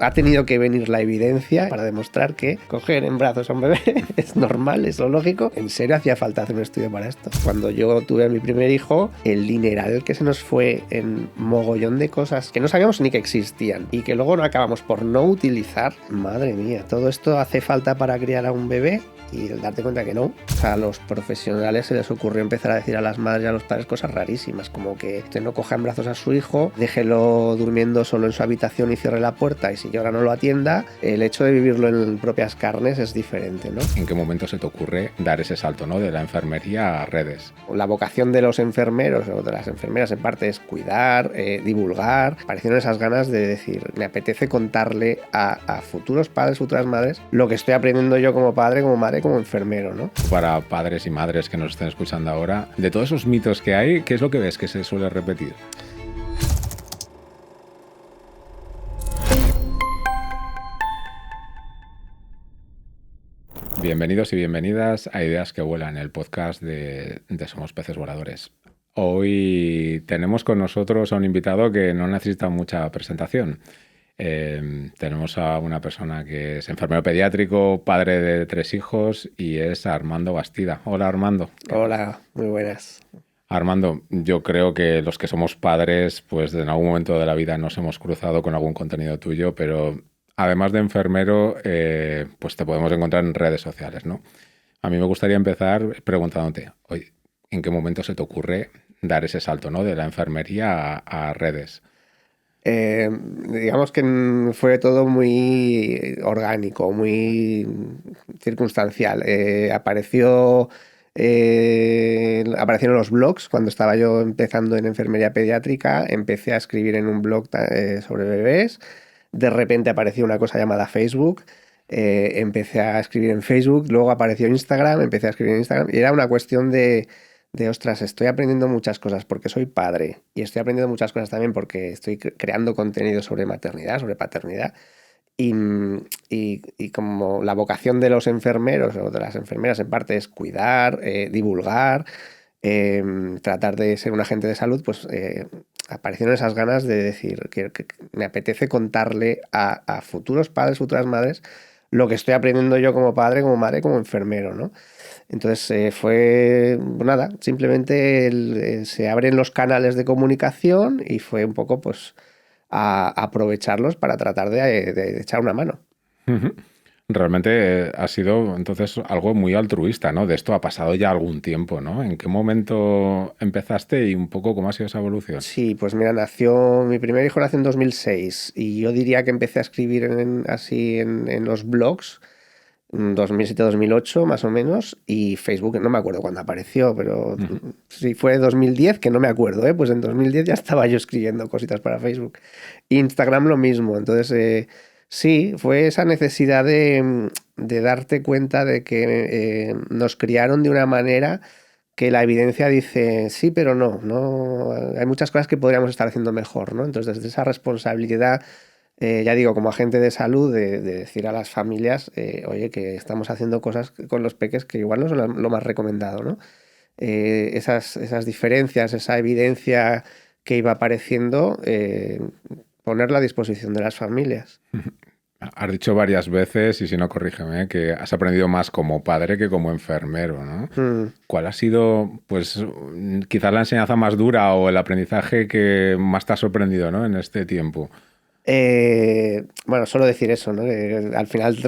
Ha tenido que venir la evidencia para demostrar que coger en brazos a un bebé es normal, es lo lógico. En serio hacía falta hacer un estudio para esto. Cuando yo tuve a mi primer hijo, el dineral que se nos fue en mogollón de cosas que no sabíamos ni que existían y que luego no acabamos por no utilizar. Madre mía, todo esto hace falta para criar a un bebé. Y el darte cuenta que no. O sea, a los profesionales se les ocurrió empezar a decir a las madres y a los padres cosas rarísimas, como que usted no coja en brazos a su hijo, déjelo durmiendo solo en su habitación y cierre la puerta, y si llora no lo atienda. El hecho de vivirlo en propias carnes es diferente, ¿no? ¿En qué momento se te ocurre dar ese salto, ¿no?, de la enfermería a redes? La vocación de los enfermeros o de las enfermeras en parte es cuidar, divulgar. Aparecieron esas ganas de decir, me apetece contarle a futuros padres, futuras madres, lo que estoy aprendiendo yo como padre, como madre, como enfermero, ¿no? Para padres y madres que nos estén escuchando ahora, de todos esos mitos que hay, ¿qué es lo que ves que se suele repetir? Bienvenidos y bienvenidas a Ideas que Vuelan, el podcast de Somos Peces Voladores. Hoy tenemos con nosotros a un invitado que no necesita mucha presentación. Tenemos a una persona que es enfermero pediátrico, padre de 3 hijos y es Armando Bastida. Hola, Armando. Hola, muy buenas. Armando, yo creo que los que somos padres, pues en algún momento de la vida nos hemos cruzado con algún contenido tuyo, pero además de enfermero, pues te podemos encontrar en redes sociales, ¿no? A mí me gustaría empezar preguntándote, oye, ¿en qué momento se te ocurre dar ese salto, ¿no?, de la enfermería a redes? Digamos que fue todo muy orgánico, muy circunstancial. Aparecieron los blogs cuando estaba yo empezando en enfermería pediátrica. Empecé a escribir en un blog sobre bebés. De repente apareció una cosa llamada Facebook. Empecé a escribir en Facebook. Luego apareció Instagram. Empecé a escribir en Instagram. Y era una cuestión de ostras, estoy aprendiendo muchas cosas porque soy padre y estoy aprendiendo muchas cosas también porque estoy creando contenido sobre maternidad, sobre paternidad y como la vocación de los enfermeros o de las enfermeras en parte es cuidar, divulgar, tratar de ser un agente de salud, pues aparecieron esas ganas de decir que me apetece contarle a futuros padres, futuras madres, lo que estoy aprendiendo yo como padre, como madre, como enfermero, ¿no? Entonces fue nada, simplemente se abren los canales de comunicación y fue un poco pues a aprovecharlos para tratar de echar una mano. Realmente ha sido entonces algo muy altruista, ¿no? De esto ha pasado ya algún tiempo, ¿no? ¿En qué momento empezaste y un poco cómo ha sido esa evolución? Sí, pues mira, mi primer hijo nació en 2006 y yo diría que empecé a escribir en los blogs 2007-2008 más o menos, y Facebook no me acuerdo cuándo apareció, pero si fue 2010, que no me acuerdo, pues en 2010 ya estaba yo escribiendo cositas para Facebook. Instagram lo mismo, entonces sí, fue esa necesidad de darte cuenta de que nos criaron de una manera que la evidencia dice sí, pero no, hay muchas cosas que podríamos estar haciendo mejor, ¿no? Entonces desde esa responsabilidad, ya digo, como agente de salud, de decir a las familias, oye, que estamos haciendo cosas con los peques que igual no son lo más recomendado, ¿no? Esas diferencias, esa evidencia que iba apareciendo, ponerla a disposición de las familias. Has dicho varias veces, y si no, corrígeme, que has aprendido más como padre que como enfermero, ¿no? ¿Cuál ha sido, pues, quizás la enseñanza más dura o el aprendizaje que más te ha sorprendido, ¿no?, en este tiempo? Bueno, solo decir eso, ¿no? Que al final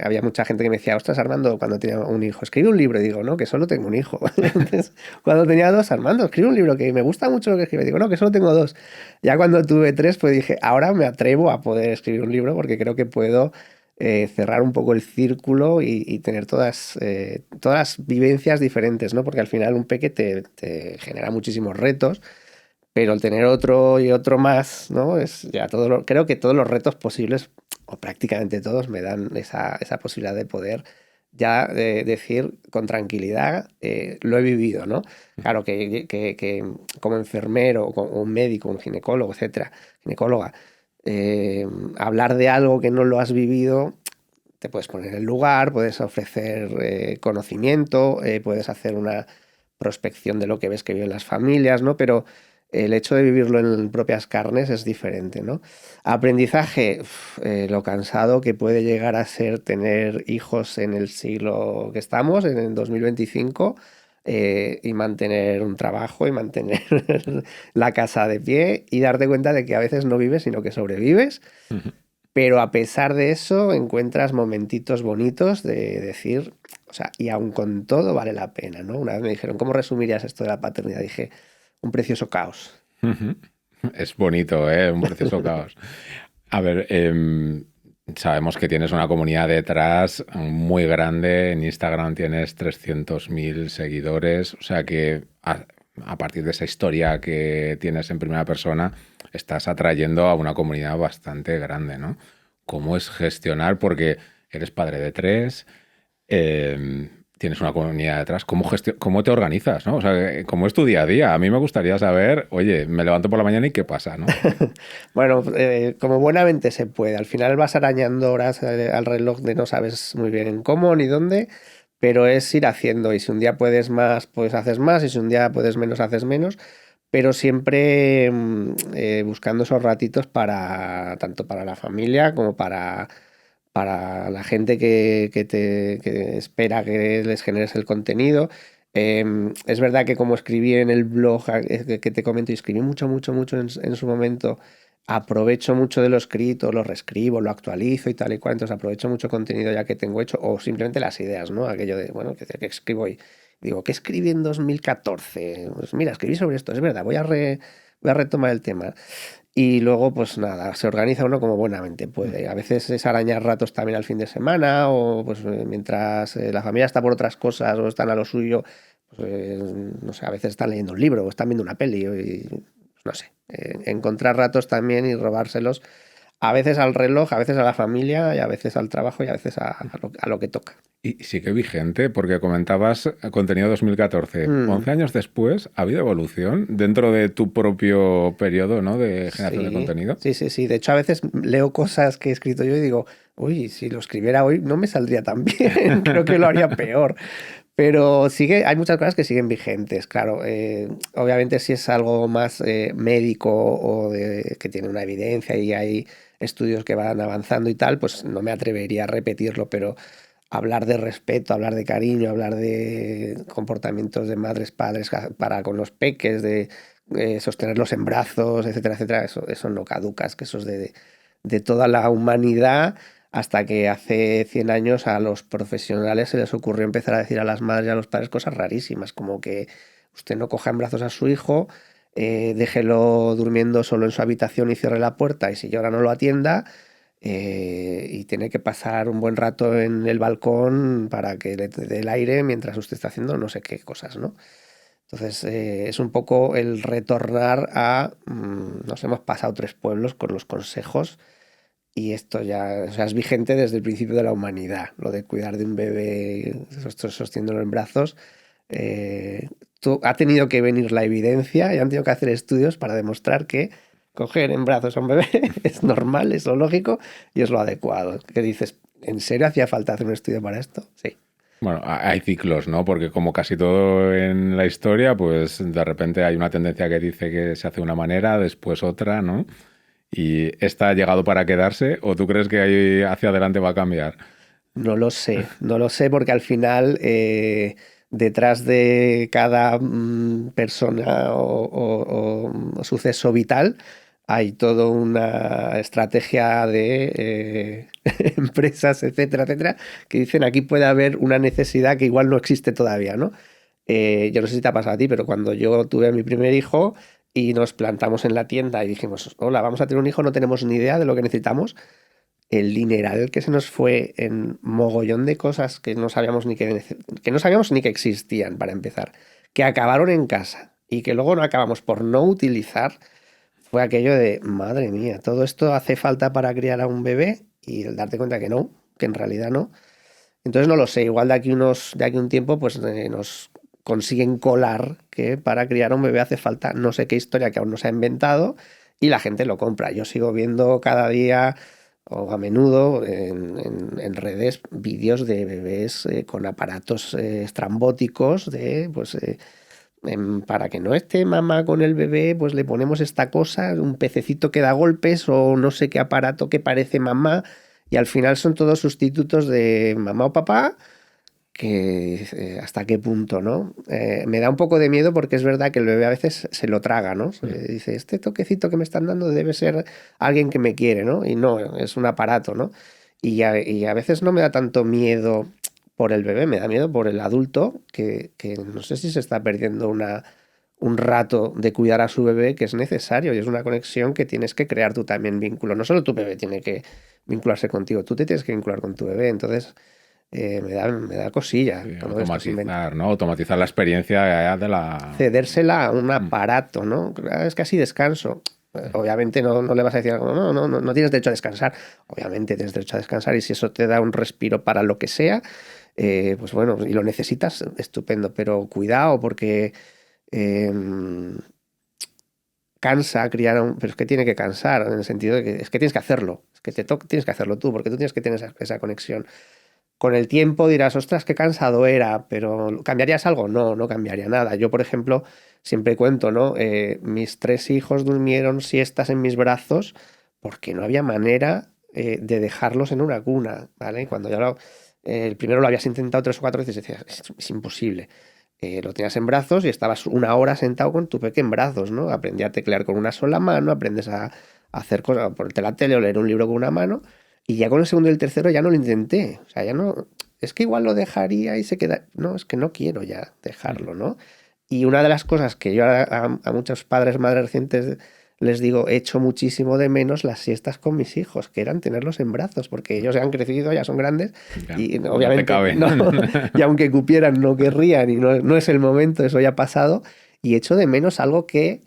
había mucha gente que me decía, ostras, Armando, cuando tenía un hijo, escribe un libro. Y digo, no, que solo tengo un hijo. Entonces, cuando tenía 2, Armando, escribe un libro, que me gusta mucho lo que escribe. Digo, no, que solo tengo 2. Ya cuando tuve 3, pues dije, ahora me atrevo a poder escribir un libro porque creo que puedo cerrar un poco el círculo y tener todas las vivencias diferentes, ¿no? Porque al final un peque te genera muchísimos retos. Pero el tener otro y otro más, ¿no? Creo que todos los retos posibles, o prácticamente todos, me dan esa posibilidad de poder ya decir con tranquilidad, lo he vivido, ¿no? Claro que como enfermero, como un médico, un ginecólogo, etcétera, ginecóloga, hablar de algo que no lo has vivido, te puedes poner en el lugar, puedes ofrecer conocimiento, puedes hacer una prospección de lo que ves que viven las familias, ¿no? Pero el hecho de vivirlo en propias carnes es diferente, ¿no? Aprendizaje, lo cansado que puede llegar a ser tener hijos en el siglo que estamos, en el 2025, y mantener un trabajo y mantener la casa de pie y darte cuenta de que a veces no vives, sino que sobrevives. Ujú. Pero a pesar de eso, encuentras momentitos bonitos de decir, o sea, y aun con todo vale la pena, ¿no? Una vez me dijeron, ¿cómo resumirías esto de la paternidad? Dije, un precioso caos. Ujú. Es bonito, ¿eh? Un precioso caos. A ver, sabemos que tienes una comunidad detrás muy grande. En Instagram tienes 300.000 seguidores. O sea que a partir de esa historia que tienes en primera persona, estás atrayendo a una comunidad bastante grande, ¿no? ¿Cómo es gestionar? Porque eres padre de tres, tienes una comunidad detrás. ¿Cómo te organizas, ¿no? O sea, ¿cómo es tu día a día? A mí me gustaría saber, oye, me levanto por la mañana y qué pasa, ¿no? Bueno, como buenamente se puede. Al final vas arañando horas al reloj de no sabes muy bien en cómo ni dónde, pero es ir haciendo. Y si un día puedes más, pues haces más, y si un día puedes menos, haces menos. Pero siempre buscando esos ratitos para tanto para la familia como para la gente que espera que les generes el contenido. Es verdad que como escribí en el blog que te comento, y escribí mucho, mucho, mucho en su momento, aprovecho mucho de lo escrito, lo reescribo, lo actualizo y tal y cual, entonces aprovecho mucho contenido ya que tengo hecho, o simplemente las ideas, ¿no? Aquello de, bueno, que escribo hoy. Digo, ¿qué escribí en 2014? Pues mira, escribí sobre esto, es verdad, voy a retomar el tema. Y luego, pues nada, se organiza uno como buenamente puede. A veces es arañar ratos también al fin de semana, o pues mientras la familia está por otras cosas o están a lo suyo, pues no sé, a veces están leyendo un libro o están viendo una peli, y pues, no sé, encontrar ratos también y robárselos, a veces al reloj, a veces a la familia, y a veces al trabajo y a veces a lo que toca. Y sigue vigente, porque comentabas contenido 2014. Mm, 11 años después, ¿ha habido evolución dentro de tu propio periodo, ¿no? De generación de sí, contenido? sí, sí, sí. De hecho, a veces leo cosas que he escrito yo y digo, uy, si lo escribiera hoy no me saldría tan bien, creo que lo haría peor. Pero sigue, hay muchas cosas que siguen vigentes, claro. Obviamente si es algo más médico o que tiene una evidencia y hay estudios que van avanzando y tal, pues no me atrevería a repetirlo, pero hablar de respeto, hablar de cariño, hablar de comportamientos de madres, padres para con los peques, de sostenerlos en brazos, etcétera, etcétera, eso no caduca, es que eso es de toda la humanidad, hasta que hace 100 años a los profesionales se les ocurrió empezar a decir a las madres y a los padres cosas rarísimas, como que usted no coja en brazos a su hijo, déjelo durmiendo solo en su habitación y cierre la puerta, y si llora no lo atienda, y tiene que pasar un buen rato en el balcón para que le dé el aire mientras usted está haciendo no sé qué cosas, ¿no? Entonces, es un poco el retornar a... nos hemos pasado 3 pueblos con los consejos, y esto ya, o sea, es vigente desde el principio de la humanidad, lo de cuidar de un bebé sosteniéndolo en brazos. eh, Ha tenido que venir la evidencia y han tenido que hacer estudios para demostrar que coger en brazos a un bebé es normal, es lo lógico y es lo adecuado. ¿Qué dices? ¿En serio hacía falta hacer un estudio para esto? Sí. Bueno, hay ciclos, ¿no? Porque como casi todo en la historia, pues de repente hay una tendencia que dice que se hace de una manera, después otra, ¿no? ¿Y esta ha llegado para quedarse o tú crees que ahí hacia adelante va a cambiar? No lo sé, no lo sé porque al final detrás de cada persona o suceso vital hay toda una estrategia de empresas, etcétera, etcétera, que dicen aquí puede haber una necesidad que igual no existe todavía, ¿no? Yo no sé si te ha pasado a ti, pero cuando yo tuve a mi primer hijo y nos plantamos en la tienda y dijimos, hola, vamos a tener un hijo, no tenemos ni idea de lo que necesitamos, el dineral que se nos fue en mogollón de cosas que no sabíamos que no sabíamos ni que existían, para empezar, que acabaron en casa y que luego no acabamos por no utilizar, fue aquello de, madre mía, todo esto hace falta para criar a un bebé, y el darte cuenta que no, que en realidad no. Entonces no lo sé, igual de aquí a un tiempo pues nos consiguen colar que para criar a un bebé hace falta no sé qué historia que aún no se ha inventado, y la gente lo compra. Yo sigo viendo cada día o a menudo en redes vídeos de bebés con aparatos estrambóticos de pues para que no esté mamá con el bebé, pues le ponemos esta cosa, un pececito que da golpes o no sé qué aparato que parece mamá, y al final son todos sustitutos de mamá o papá, que hasta qué punto, ¿no? Me da un poco de miedo porque es verdad que el bebé a veces se lo traga, ¿no? Dice, este toquecito que me están dando debe ser alguien que me quiere, ¿no? Y no, es un aparato, ¿no? Y a veces no me da tanto miedo por el bebé, me da miedo por el adulto, que no sé si se está perdiendo un rato de cuidar a su bebé que es necesario y es una conexión que tienes que crear tú también vínculo. No solo tu bebé tiene que vincularse contigo, tú te tienes que vincular con tu bebé. Entonces, me da cosilla Sí, todo esto. automatizar, ¿no? Automatizar la experiencia de la... Cedérsela a un aparato, ¿no? Es casi descanso. Obviamente no le vas a decir, no tienes derecho a descansar. Obviamente tienes derecho a descansar y si eso te da un respiro para lo que sea, pues bueno, y lo necesitas, estupendo. Pero cuidado porque eh, cansa criar pero es que tiene que cansar en el sentido de que es que tienes que hacerlo. Es que tienes que hacerlo tú porque tú tienes que tener esa conexión. Con el tiempo dirás, ostras, qué cansado era, pero ¿cambiarías algo? No, no cambiaría nada. Yo, por ejemplo, siempre cuento, ¿no? Mis 3 hijos durmieron siestas en mis brazos porque no había manera de dejarlos en una cuna, ¿vale? Cuando ya el primero lo habías intentado 3 o 4 veces y decías, es imposible. Lo tenías en brazos y estabas una hora sentado con tu peque en brazos, ¿no? Aprendí a teclear con una sola mano, aprendes a hacer cosas, ponerte la tele o leer un libro con una mano. Y ya con el segundo y el tercero ya no lo intenté. O sea, ya no. Es que igual lo dejaría y se queda. No, es que no quiero ya dejarlo, ¿no? Y una de las cosas que yo a muchos padres, madres recientes les digo, echo muchísimo de menos las siestas con mis hijos, que eran tenerlos en brazos, porque ellos ya han crecido, ya son grandes Ya, y no te obviamente caben. no, y aunque cupieran no querrían y no es el momento, eso ya ha pasado, y echo de menos algo que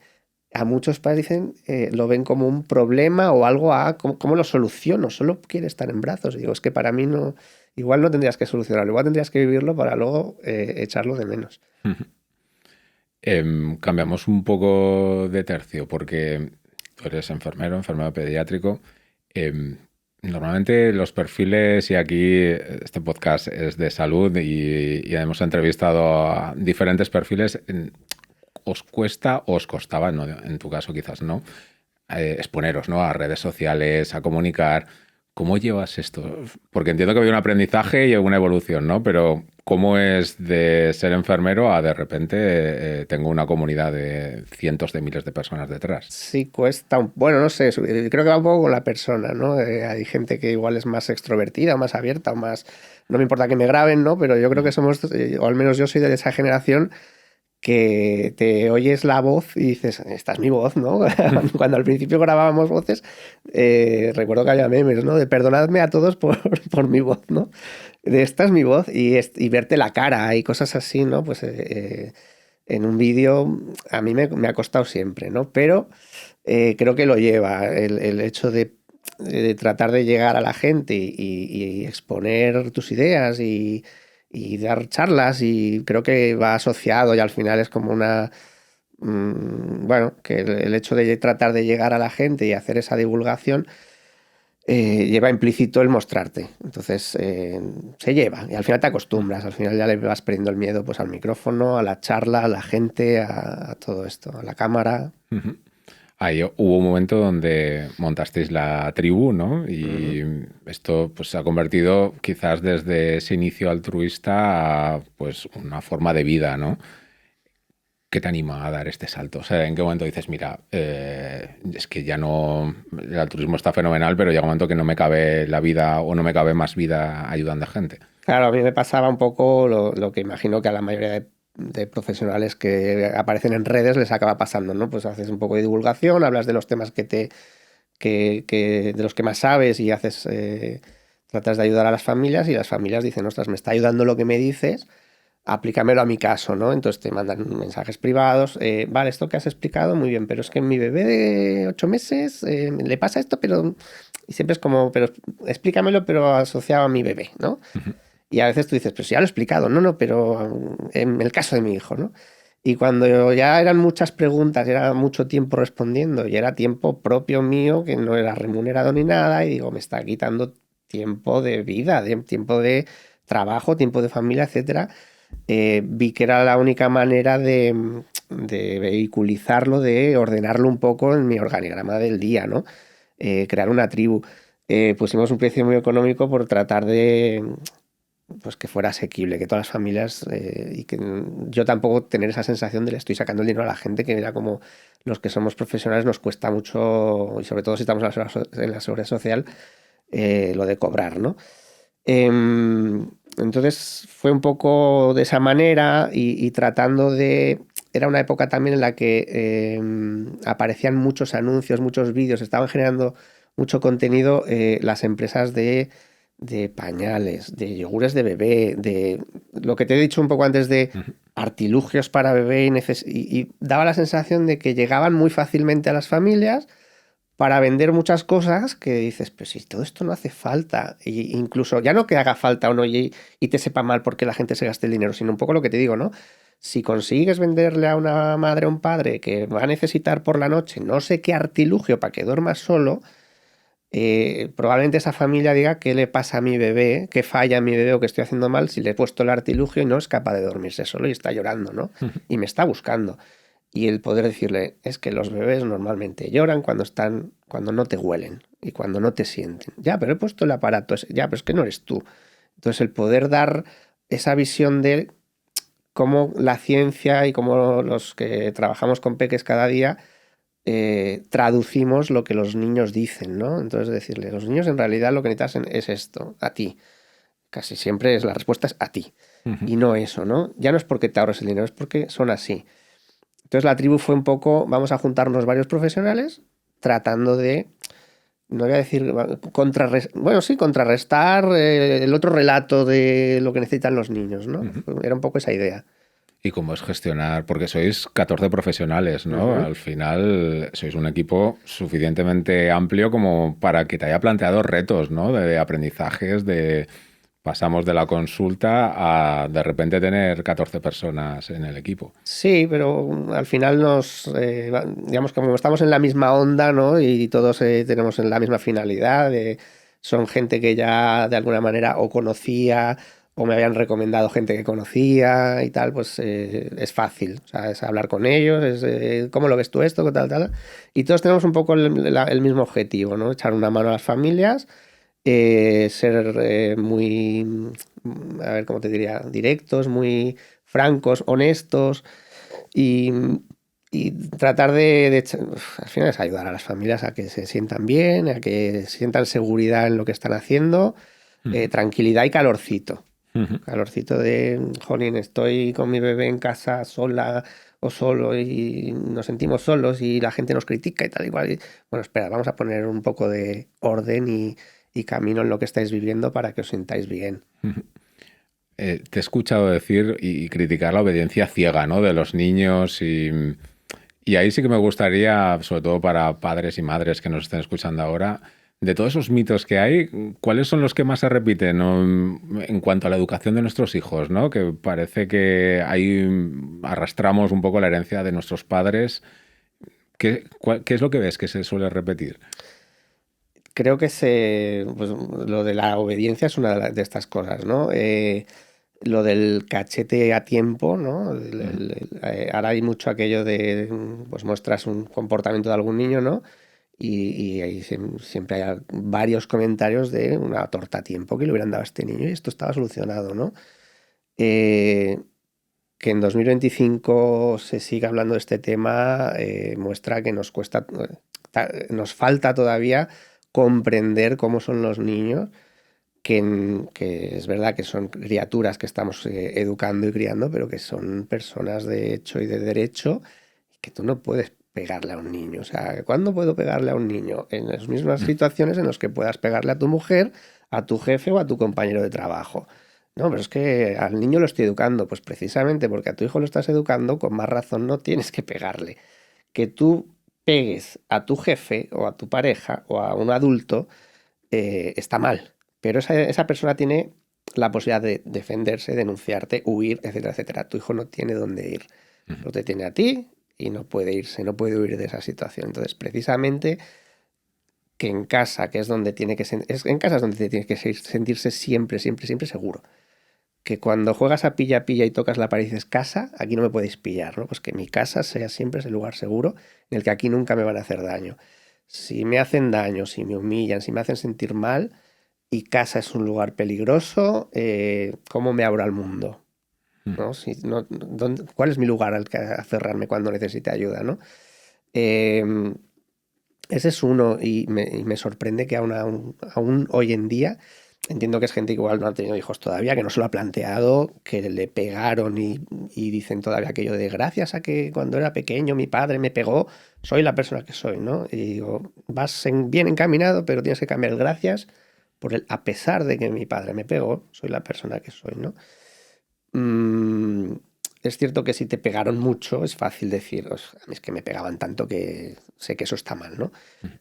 a muchos padres dicen, lo ven como un problema o algo ¿cómo lo soluciono? Solo quiere estar en brazos. Y digo, es que para mí no, igual no tendrías que solucionarlo, igual tendrías que vivirlo para luego echarlo de menos. Cambiamos un poco de tercio porque tú eres enfermero pediátrico. Em, Normalmente los perfiles, y aquí este podcast es de salud y hemos entrevistado a diferentes perfiles, os cuesta o os costaba, no, en tu caso quizás no, exponeros, ¿no? A redes sociales, a comunicar. ¿Cómo llevas esto? Porque entiendo que había un aprendizaje y una evolución, ¿no? Pero ¿cómo es de ser enfermero a de repente tengo una comunidad de cientos de miles de personas detrás? Sí, cuesta, bueno, no sé, creo que va un poco con la persona, ¿no? Hay gente que igual es más extrovertida, más abierta, o más, no me importa que me graben, ¿no? Pero yo creo que somos, o al menos yo soy de esa generación que te oyes la voz y dices, esta es mi voz, ¿no? Cuando al principio grabábamos voces, recuerdo que había memes, ¿no? De perdonadme a todos por mi voz, ¿no? De esta es mi voz y verte la cara y cosas así, ¿no? Pues en un vídeo a mí me ha costado siempre, ¿no? Pero creo que lo lleva el hecho de tratar de llegar a la gente y exponer tus ideas y dar charlas y creo que va asociado y al final es como bueno, que el hecho de tratar de llegar a la gente y hacer esa divulgación lleva implícito el mostrarte. Entonces se lleva y al final te acostumbras, al final ya le vas perdiendo el miedo pues al micrófono, a la charla, a la gente, a todo esto, a la cámara. Ahí hubo un momento donde montasteis la tribu, ¿no? Ujú. Y esto pues, se ha convertido quizás desde ese inicio altruista a pues, una forma de vida, ¿no? ¿Qué te anima a dar este salto? O sea, ¿en qué momento dices, mira, es que ya no, el altruismo está fenomenal, pero llega un momento que no me cabe la vida o no me cabe más vida ayudando a gente? Claro, a mí me pasaba un poco lo que imagino que a la mayoría de profesionales que aparecen en redes les acaba pasando, ¿no? Pues haces un poco de divulgación, hablas de los temas de los que más sabes y tratas de ayudar a las familias y las familias dicen, ostras, me está ayudando lo que me dices, aplícamelo a mi caso, ¿no? Entonces te mandan mensajes privados, vale, esto que has explicado, muy bien, pero es que mi bebé de 8 meses le pasa esto, pero... Y siempre es como, pero explícamelo, pero asociado a mi bebé, ¿no? Y a veces tú dices, pues ya lo he explicado, no, pero en el caso de mi hijo, ¿no? Y cuando ya eran muchas preguntas, era mucho tiempo respondiendo y era tiempo propio mío que no era remunerado ni nada, y digo, me está quitando tiempo de vida, tiempo de trabajo, tiempo de familia, etcétera. vi que era la única manera de vehiculizarlo, de ordenarlo un poco en mi organigrama del día, ¿no? Crear una tribu. Pusimos un precio muy económico por tratar de pues que fuera asequible, que todas las familias y que yo tampoco tener esa sensación de le estoy sacando el dinero a la gente, que era como los que somos profesionales nos cuesta mucho, y sobre todo si estamos en la seguridad social, lo de cobrar, ¿no? Entonces fue un poco de esa manera y tratando de... Era una época también en la que aparecían muchos anuncios, muchos vídeos, estaban generando mucho contenido las empresas de pañales, de yogures de bebé, de lo que te he dicho un poco antes de Ujú. artilugios para bebé y daba la sensación de que llegaban muy fácilmente a las familias para vender muchas cosas que dices, pero si todo esto no hace falta, y incluso ya no que haga falta o no y te sepa mal porque la gente se gaste el dinero, sino un poco lo que te digo, ¿no? Si consigues venderle a una madre o un padre que va a necesitar por la noche no sé qué artilugio para que duerma solo, probablemente esa familia diga qué le pasa a mi bebé, qué falla a mi bebé o qué estoy haciendo mal si le he puesto el artilugio y no es capaz de dormirse solo y está llorando, ¿no? Y me está buscando. Y el poder decirle, es que los bebés normalmente lloran cuando no te huelen y cuando no te sienten. Ya, pero he puesto el aparato, ya, pero es que no eres tú. Entonces el poder dar esa visión de cómo la ciencia y cómo los que trabajamos con peques cada día traducimos lo que los niños dicen, ¿no? Entonces decirle, los niños en realidad lo que necesitan es esto, a ti. Casi siempre la respuesta es a ti. Ujú. Y no eso, ¿no? Ya no es porque te ahorres el dinero, es porque son así. Entonces la tribu fue un poco, vamos a juntarnos varios profesionales tratando de, no voy a decir, bueno, sí, contrarrestar el otro relato de lo que necesitan los niños, ¿no? Ujú. Era un poco esa idea. ¿Y cómo es gestionar? Porque sois 14 profesionales, ¿no? Ujú. Al final sois un equipo suficientemente amplio como para que te haya planteado retos, ¿no? De aprendizajes, de pasamos de la consulta a de repente tener 14 personas en el equipo. Sí, pero al final digamos, como estamos en la misma onda, ¿no? Y todos tenemos la misma finalidad, son gente que ya de alguna manera o conocía o me habían recomendado gente que conocía y tal, pues es fácil, o sea, es hablar con ellos, ¿cómo lo ves tú esto? ¿Qué tal, tal? Y todos tenemos un poco el mismo objetivo, ¿no? Echar una mano a las familias, ser muy, a ver, ¿cómo te diría? Directos, muy francos, honestos y, y tratar al final es ayudar a las familias a que se sientan bien, a que sientan seguridad en lo que están haciendo, Ujú. tranquilidad y calorcito. Ujú. Calorcito de, jolín, estoy con mi bebé en casa sola o solo y nos sentimos solos y la gente nos critica y tal igual. Bueno, espera, vamos a poner un poco de orden y camino en lo que estáis viviendo para que os sintáis bien. Ujú. Te he escuchado decir y criticar la obediencia ciega, ¿no? De los niños y ahí sí que me gustaría, sobre todo para padres y madres que nos estén escuchando ahora, de todos esos mitos que hay, ¿cuáles son los que más se repiten, ¿no? En cuanto a la educación de nuestros hijos, ¿no? Que parece que ahí arrastramos un poco la herencia de nuestros padres. ¿Qué es lo que ves que se suele repetir? Creo que pues, lo de la obediencia es una de estas cosas, ¿no? Lo del cachete a tiempo, ¿no? Ujú. Ahora hay mucho aquello de, pues muestras un comportamiento de algún niño, ¿no? Y ahí siempre hay varios comentarios de una torta a tiempo que le hubieran dado a este niño y esto estaba solucionado, ¿no? Eh, que en 2025 se siga hablando de este tema muestra que nos falta todavía comprender cómo son los niños, que es verdad que son criaturas que estamos educando y criando, pero que son personas de hecho y de derecho, y que tú no puedes pegarle a un niño. O sea, ¿cuándo puedo pegarle a un niño? En las mismas situaciones en las que puedas pegarle a tu mujer, a tu jefe o a tu compañero de trabajo. No, pero es que al niño lo estoy educando. Pues precisamente porque a tu hijo lo estás educando, con más razón no tienes que pegarle. Que tú pegues a tu jefe o a tu pareja o a un adulto está mal. Pero esa persona tiene la posibilidad de defenderse, denunciarte, huir, etcétera, etcétera. Tu hijo no tiene dónde ir. Ujú. Solo te tiene a ti y no puede irse, no puede huir de esa situación. Entonces, precisamente que en casa, que es donde tiene que es en casa es donde tiene que sentirse siempre, siempre, siempre seguro. que cuando juegas a pilla y tocas la pared y dices casa, aquí no me podéis pillar, ¿no? Pues que mi casa sea siempre ese lugar seguro en el que aquí nunca me van a hacer daño. Si me hacen daño, si me humillan, si me hacen sentir mal y casa es un lugar peligroso, ¿cómo me abro al mundo? ¿No? Si, no, ¿cuál es mi lugar al que aferrarme cuando necesite ayuda, ¿no? Eh, Ese es uno y me sorprende que aún hoy en día, entiendo que es gente que igual no ha tenido hijos todavía, que no se lo ha planteado, que le pegaron y dicen todavía aquello de gracias a que cuando era pequeño mi padre me pegó, soy la persona que soy, ¿no? Y digo, bien encaminado, pero tienes que cambiar el gracias por el a pesar de que mi padre me pegó, soy la persona que soy, ¿no? Mm, es cierto que si te pegaron mucho, es fácil decir, a mí es que me pegaban tanto que sé que eso está mal, ¿no?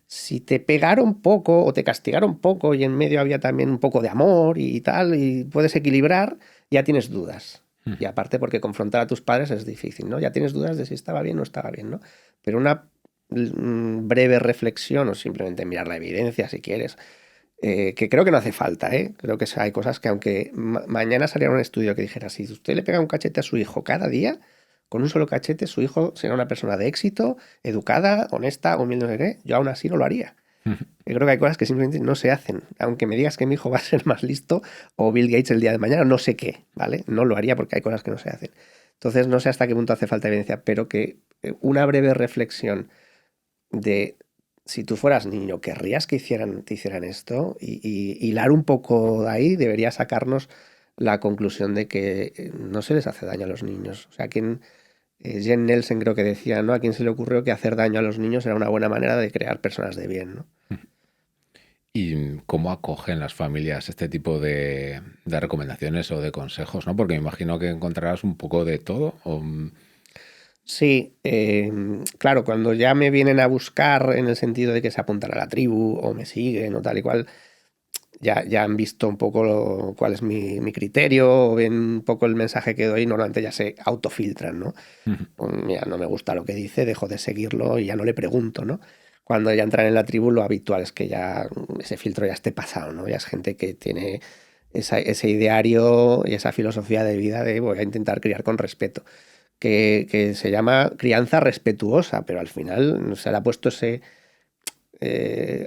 Si te pegaron poco o te castigaron poco y en medio había también un poco de amor y tal, y puedes equilibrar, ya tienes dudas. Y aparte porque confrontar a tus padres es difícil, ¿no? Ya tienes dudas de si estaba bien o no estaba bien, ¿no? Pero una breve reflexión o simplemente mirar la evidencia si quieres, que creo que no hace falta, ¿eh? Creo que hay cosas que aunque mañana saliera un estudio que dijera, si usted le pega un cachete a su hijo cada día, con un solo cachete su hijo será una persona de éxito, educada, honesta, humilde, no sé qué, yo aún así no lo haría. Yo creo que hay cosas que simplemente no se hacen. Aunque me digas que mi hijo va a ser más listo o Bill Gates el día de mañana, no sé qué, ¿vale? No lo haría porque hay cosas que no se hacen. Entonces no sé hasta qué punto hace falta evidencia, pero que una breve reflexión de si tú fueras niño, ¿querrías que te hicieran esto? Y hilar un poco de ahí debería sacarnos la conclusión de que no se les hace daño a los niños. O sea, Jen Nelson creo que decía, ¿no? A quién se le ocurrió que hacer daño a los niños era una buena manera de crear personas de bien, ¿no? ¿Y cómo acogen las familias este tipo de recomendaciones o de consejos, ¿no? Porque me imagino que encontrarás un poco de todo. Sí, claro, cuando ya me vienen a buscar en el sentido de que se apuntan a la tribu o me siguen o tal y cual, ya han visto un poco cuál es mi criterio, o ven un poco el mensaje que doy, normalmente ya se autofiltran, ¿no? Pues, mira, no me gusta lo que dice, dejo de seguirlo y ya no le pregunto, ¿no? Cuando ya entran en la tribu, lo habitual es que ya ese filtro ya esté pasado, ¿no? Ya es gente que tiene ese ideario y esa filosofía de vida de voy a intentar criar con respeto, que se llama crianza respetuosa, pero al final se le ha puesto ese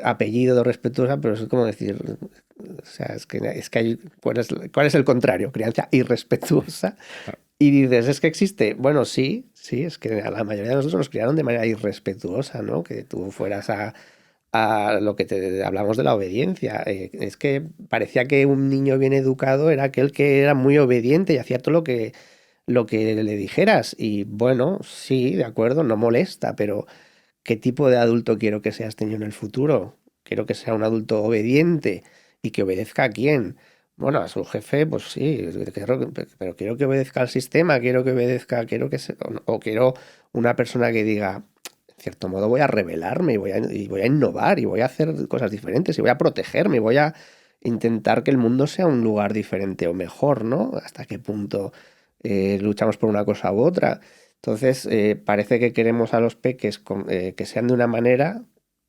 apellido de respetuosa, pero es como decir, o sea, es que hay, ¿cuál es el contrario? Crianza irrespetuosa. Y dices, ¿es que existe? Bueno, sí, es que a la mayoría de nosotros nos criaron de manera irrespetuosa, ¿no? Que tú fueras a lo que te hablamos de la obediencia. Es que parecía que un niño bien educado era aquel que era muy obediente y hacía todo lo que le dijeras. Y bueno, sí, de acuerdo, no molesta, pero ¿qué tipo de adulto quiero que seas tenido en el futuro? Quiero que sea un adulto obediente y que obedezca a quién. Bueno, a su jefe, pues sí, pero quiero que obedezca al sistema, o quiero una persona que diga, en cierto modo voy a rebelarme y voy a innovar y voy a hacer cosas diferentes y voy a protegerme y voy a intentar que el mundo sea un lugar diferente o mejor, ¿no? ¿Hasta qué punto luchamos por una cosa u otra? Entonces, parece que queremos a los peques que sean de una manera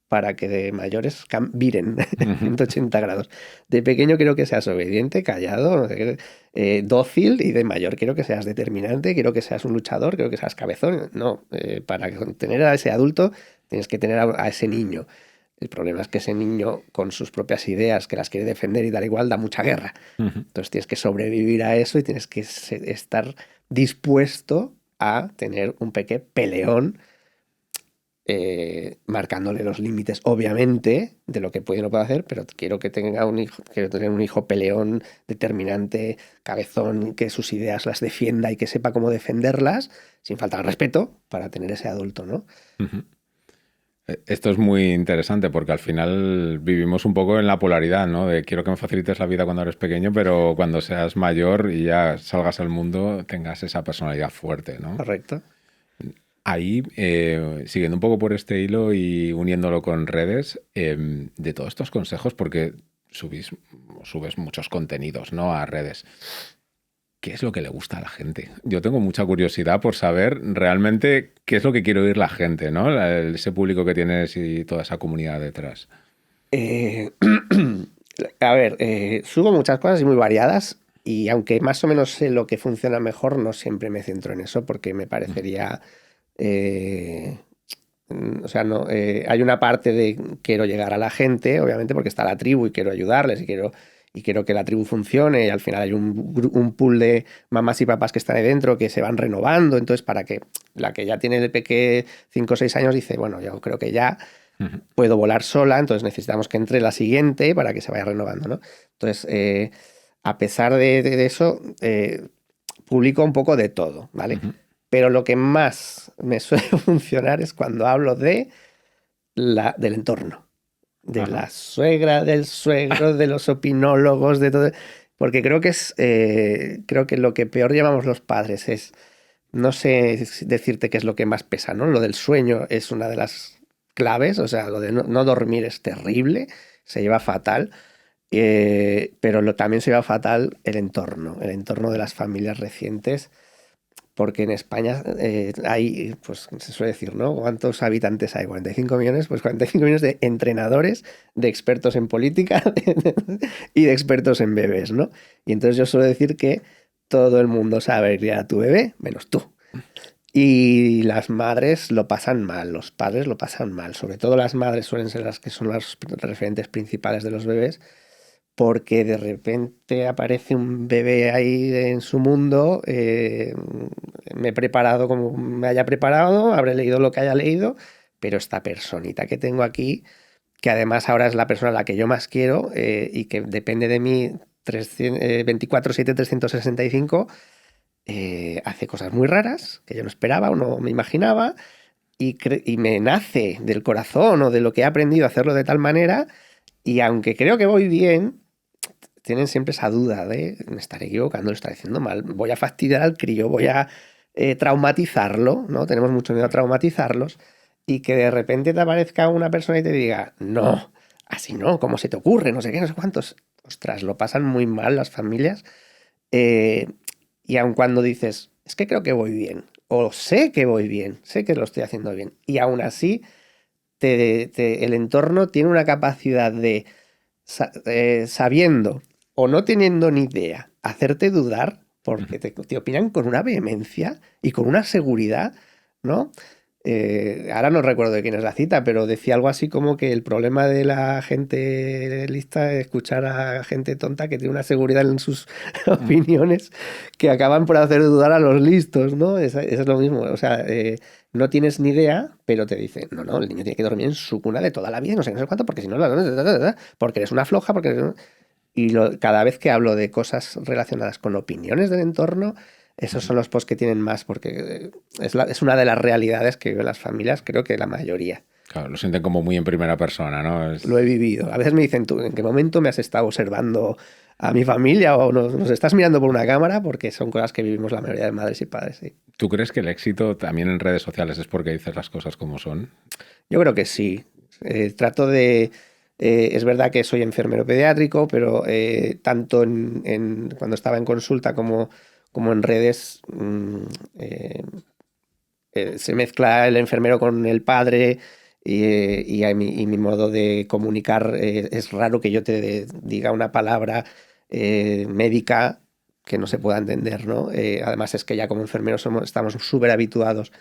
para que de mayores viren 180 grados. De pequeño quiero que seas obediente, callado, no sé qué, dócil, y de mayor quiero que seas determinante, quiero que seas un luchador, quiero que seas cabezón. No, para tener a ese adulto tienes que tener a ese niño. El problema es que ese niño, con sus propias ideas, que las quiere defender y dar igual, da mucha guerra. Entonces tienes que sobrevivir a eso y tienes que estar dispuesto a tener un peque peleón, marcándole los límites, obviamente, de lo que puede y no puede hacer, pero quiero tener un hijo peleón, determinante, cabezón, que sus ideas las defienda y que sepa cómo defenderlas, sin falta de respeto, para tener ese adulto, ¿no? Esto es muy interesante porque al final vivimos un poco en la polaridad, ¿no? De quiero que me facilites la vida cuando eres pequeño, pero cuando seas mayor y ya salgas al mundo tengas esa personalidad fuerte, ¿no? Correcto. Ahí, siguiendo un poco por este hilo y uniéndolo con redes, de todos estos consejos, porque subes muchos contenidos, ¿no? A redes. ¿Qué es lo que le gusta a la gente? Yo tengo mucha curiosidad por saber realmente qué es lo que quiere oír la gente, ¿no? Ese público que tienes y toda esa comunidad detrás. A ver, subo muchas cosas y muy variadas. Y aunque más o menos sé lo que funciona mejor, no siempre me centro en eso porque me parecería... eh, o sea, no, hay una parte de quiero llegar a la gente, obviamente, porque está la tribu y quiero ayudarles y quiero que la tribu funcione y al final hay un pool de mamás y papás que están ahí dentro que se van renovando, entonces para que la que ya tiene el peque 5 o 6 años dice, bueno, yo creo que ya puedo volar sola, entonces necesitamos que entre la siguiente para que se vaya renovando, ¿no? Entonces, a pesar de eso, publico un poco de todo, ¿vale? Ujú. Pero lo que más me suele funcionar es cuando hablo del entorno, de Ajá. la suegra, del suegro, de los opinólogos, de todo. Porque creo que lo que peor llevamos los padres es, no sé decirte qué es lo que más pesa, ¿no? Lo del sueño es una de las claves, o sea, lo de no dormir es terrible, se lleva fatal. Pero también se lleva fatal el entorno de las familias recientes, porque en España hay, pues se suele decir, ¿no? ¿Cuántos habitantes hay? 45 millones, pues 45 millones de entrenadores, de expertos en política y de expertos en bebés, ¿no? Y entonces yo suelo decir que todo el mundo sabe criar a tu bebé, menos tú. Y las madres lo pasan mal, los padres lo pasan mal, sobre todo las madres suelen ser las que son las referentes principales de los bebés porque de repente aparece un bebé ahí en su mundo, me he preparado como me haya preparado, habré leído lo que haya leído, pero esta personita que tengo aquí, que además ahora es la persona a la que yo más quiero y que depende de mí 24/7, 365, hace cosas muy raras que yo no esperaba o no me imaginaba y me nace del corazón o de lo que he aprendido a hacerlo de tal manera y aunque creo que voy bien, tienen siempre esa duda de me estaré equivocando, lo estaré haciendo mal, voy a fastidiar al crío, voy a traumatizarlo, ¿no? Tenemos mucho miedo a traumatizarlos y que de repente te aparezca una persona y te diga, no, así no, ¿cómo se te ocurre? No sé qué, no sé cuántos. Ostras, lo pasan muy mal las familias eh, y aun cuando dices, es que creo que voy bien, o sé que voy bien, sé que lo estoy haciendo bien, y aún así el entorno tiene una capacidad de sabiendo o no teniendo ni idea, hacerte dudar, Ujú. porque te opinan con una vehemencia y con una seguridad, ¿no? Ahora no recuerdo de quién es la cita, pero decía algo así como que el problema de la gente lista es escuchar a gente tonta que tiene una seguridad en sus Mm. opiniones que acaban por hacer dudar a los listos, ¿no? Es lo mismo, o sea, no tienes ni idea, pero te dice, no, no, el niño tiene que dormir en su cuna de toda la vida, no sé, no sé cuánto, porque si no, porque eres una floja, porque... Y cada vez que hablo de cosas relacionadas con opiniones del entorno, esos son los posts que tienen más, porque es una de las realidades que viven las familias, creo que la mayoría. Claro, lo sienten como muy en primera persona, ¿no? Lo he vivido. A veces me dicen, ¿tú en qué momento me has estado observando a mi familia o nos estás mirando por una cámara? Porque son cosas que vivimos la mayoría de madres y padres, sí. ¿Tú crees que el éxito también en redes sociales es porque dices las cosas como son? Yo creo que sí. Trato de... es verdad que soy enfermero pediátrico, pero tanto cuando estaba en consulta como en redes eh, se mezcla el enfermero con el padre y mi modo de comunicar es raro que yo te diga una palabra médica que no se pueda entender, ¿no? Además es que ya como enfermeros estamos súper habituados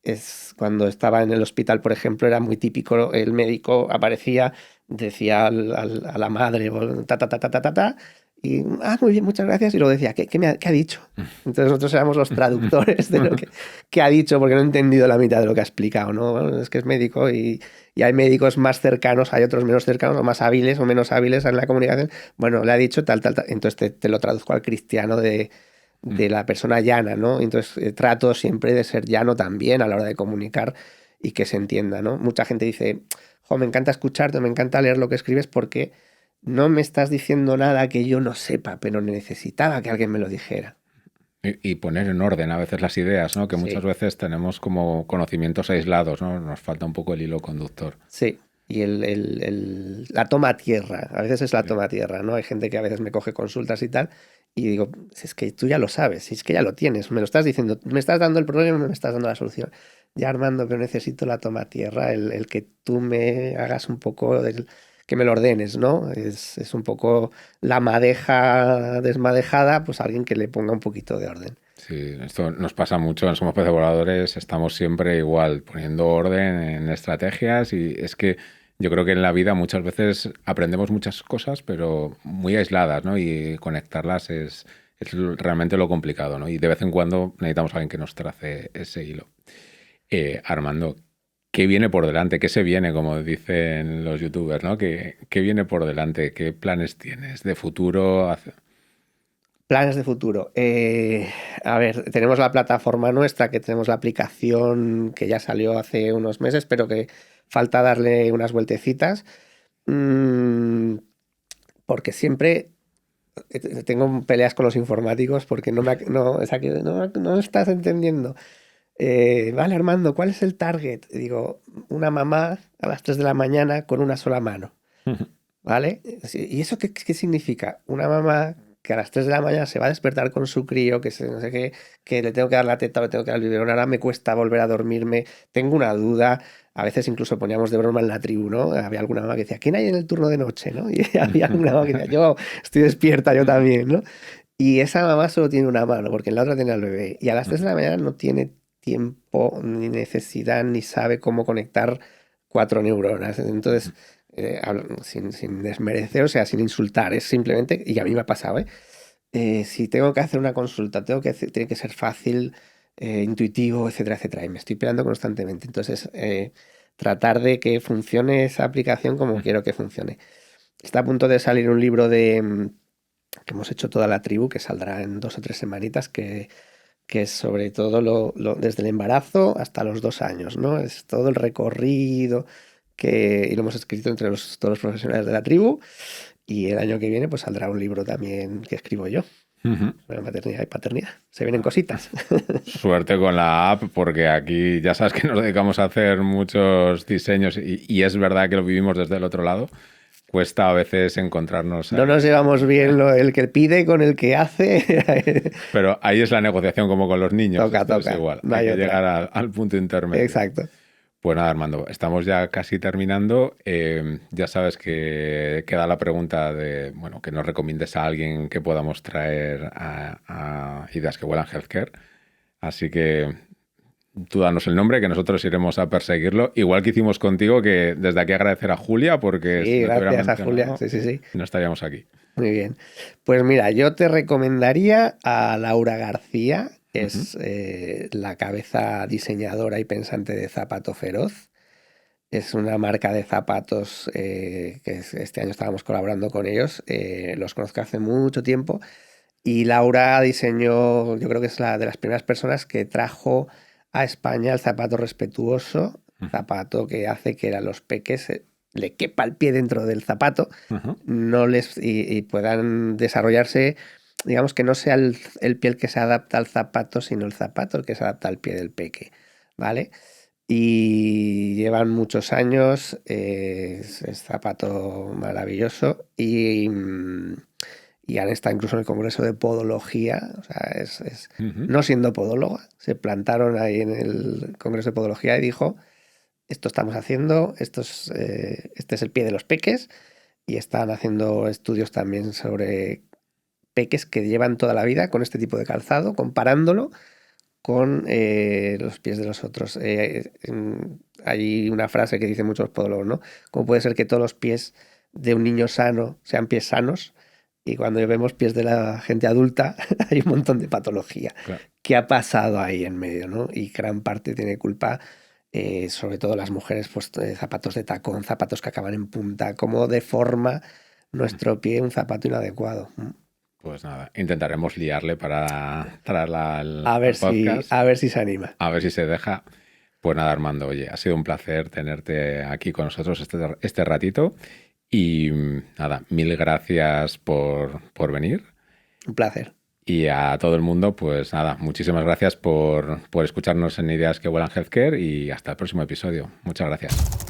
es cuando estaba en el hospital, por ejemplo, era muy típico, el médico aparecía, decía a la madre, ta, ta, ta, ta, ta, ta, ta, y, muy bien, muchas gracias, y luego decía, ¿qué ha dicho? Entonces nosotros éramos los traductores de lo que ha dicho, porque no he entendido la mitad de lo que ha explicado, ¿no? Bueno, es que es médico y hay médicos más cercanos, hay otros menos cercanos, o más hábiles o menos hábiles en la comunicación. Bueno, le ha dicho tal, tal, tal. Entonces te lo traduzco al cristiano de la persona llana, ¿no? Entonces trato siempre de ser llano también a la hora de comunicar y que se entienda, ¿no? Mucha gente dice, jo, me encanta escucharte, me encanta leer lo que escribes porque no me estás diciendo nada que yo no sepa, pero necesitaba que alguien me lo dijera. Y poner en orden a veces las ideas, ¿no? Que muchas Sí, veces tenemos como conocimientos aislados, ¿no? Nos falta un poco el hilo conductor. sí. Y la toma a tierra, a veces es la Sí. toma a tierra, ¿no? Hay gente que a veces me coge consultas y tal, y digo, si es que tú ya lo sabes, si es que ya lo tienes, me lo estás diciendo, me estás dando el problema, me estás dando la solución. Ya Armando, pero necesito la toma a tierra, el que tú me hagas un poco que me lo ordenes, ¿no? Es un poco la madeja desmadejada, pues alguien que le ponga un poquito de orden. Sí, esto nos pasa mucho en Somos Peces Voladores, estamos siempre igual, poniendo orden en estrategias y es que yo creo que en la vida muchas veces aprendemos muchas cosas, pero muy aisladas, ¿no? Y conectarlas es realmente lo complicado, ¿no? Y de vez en cuando necesitamos a alguien que nos trace ese hilo. Armando, ¿qué viene por delante? ¿Qué se viene, como dicen los youtubers, ¿no? ¿Qué viene por delante? ¿Qué planes tienes de futuro? Planes de futuro. A ver, tenemos la plataforma nuestra, que tenemos la aplicación que ya salió hace unos meses, pero que falta darle unas vueltecitas. Mm, porque siempre tengo peleas con los informáticos porque no, o sea, que no estás entendiendo. Vale, Armando, ¿cuál es el target? Y digo, una mamá a las 3 de la mañana con una sola mano. ¿Vale? Sí, ¿y eso qué significa? Una mamá que a las 3 de la mañana se va a despertar con su crío, no sé qué, que le tengo que dar la teta, le tengo que dar el biberón, ahora me cuesta volver a dormirme, tengo una duda. A veces incluso poníamos de broma en la tribu, ¿no? Había alguna mamá que decía, ¿quién hay en el turno de noche? ¿No? Y había alguna mamá que decía, yo estoy despierta, yo también, ¿no? Y esa mamá solo tiene una mano, porque en la otra tiene al bebé. Y a las 3 de la mañana no tiene tiempo, ni necesidad, ni sabe cómo conectar 4 neuronas. Entonces, sin desmerecer, o sea, sin insultar, es simplemente, y a mí me ha pasado, si tengo que hacer una consulta, tiene que ser fácil, intuitivo, etcétera, etcétera, y me estoy peleando constantemente. Entonces, tratar de que funcione esa aplicación como quiero que funcione. Está a punto de salir un libro que hemos hecho toda la tribu, que saldrá en 2 o 3 semanitas, que es sobre todo desde el embarazo hasta los 2 años, ¿no? Es todo el recorrido y lo hemos escrito entre todos los profesionales de la tribu, y el año que viene pues saldrá un libro también que escribo yo sobre maternidad y paternidad. Se vienen cositas. Suerte con la app, porque aquí ya sabes que nos dedicamos a hacer muchos diseños y es verdad que lo vivimos desde el otro lado. Cuesta a veces encontrarnos ahí. No nos llevamos bien el que pide con el que hace. Pero ahí es la negociación como con los niños. Toca. Es igual. No hay hay que otra. llegar al punto intermedio. Exacto. Pues nada, Armando, estamos ya casi terminando. Ya sabes que queda la pregunta de, bueno, que nos recomiendes a alguien que podamos traer a Ideas que Huelan Healthcare. Así que tú danos el nombre, que nosotros iremos a perseguirlo. Igual que hicimos contigo, que desde aquí agradecer a Julia, porque Sí, si no te hubiera gracias a Julia. mencionado, Sí. no estaríamos aquí. Muy bien. Pues mira, yo te recomendaría a Laura García, que es la cabeza diseñadora y pensante de Zapato Feroz. Es una marca de zapatos este año estábamos colaborando con ellos. Los conozco hace mucho tiempo. Y Laura diseñó, yo creo que es la de las primeras personas que trajo a España el zapato respetuoso, zapato que hace que a los peques le quepa el pie dentro del zapato, y puedan desarrollarse, digamos que no sea el pie el que se adapta al zapato, sino el zapato el que se adapta al pie del peque, ¿vale? Y llevan muchos años, es zapato maravilloso y han estado incluso en el Congreso de Podología, o sea, no siendo podóloga, se plantaron ahí en el Congreso de Podología y dijo, esto estamos haciendo, este es el pie de los peques, y están haciendo estudios también sobre peques que llevan toda la vida con este tipo de calzado, comparándolo con los pies de los otros. Hay una frase que dicen muchos podólogos, ¿no? ¿Cómo puede ser que todos los pies de un niño sano sean pies sanos? Y cuando vemos pies de la gente adulta, hay un montón de patología. Claro. ¿Qué ha pasado ahí en medio, no? Y gran parte tiene culpa, sobre todo las mujeres, pues zapatos de tacón, zapatos que acaban en punta, cómo deforma nuestro pie un zapato inadecuado. Pues nada, intentaremos liarle para traerla al podcast. A ver si se anima. A ver si se deja. Pues nada, Armando, oye, ha sido un placer tenerte aquí con nosotros este ratito. Y nada, mil gracias por venir. Un placer. Y a todo el mundo, pues nada, muchísimas gracias por escucharnos en Ideas que Huelan Healthcare y hasta el próximo episodio. Muchas gracias.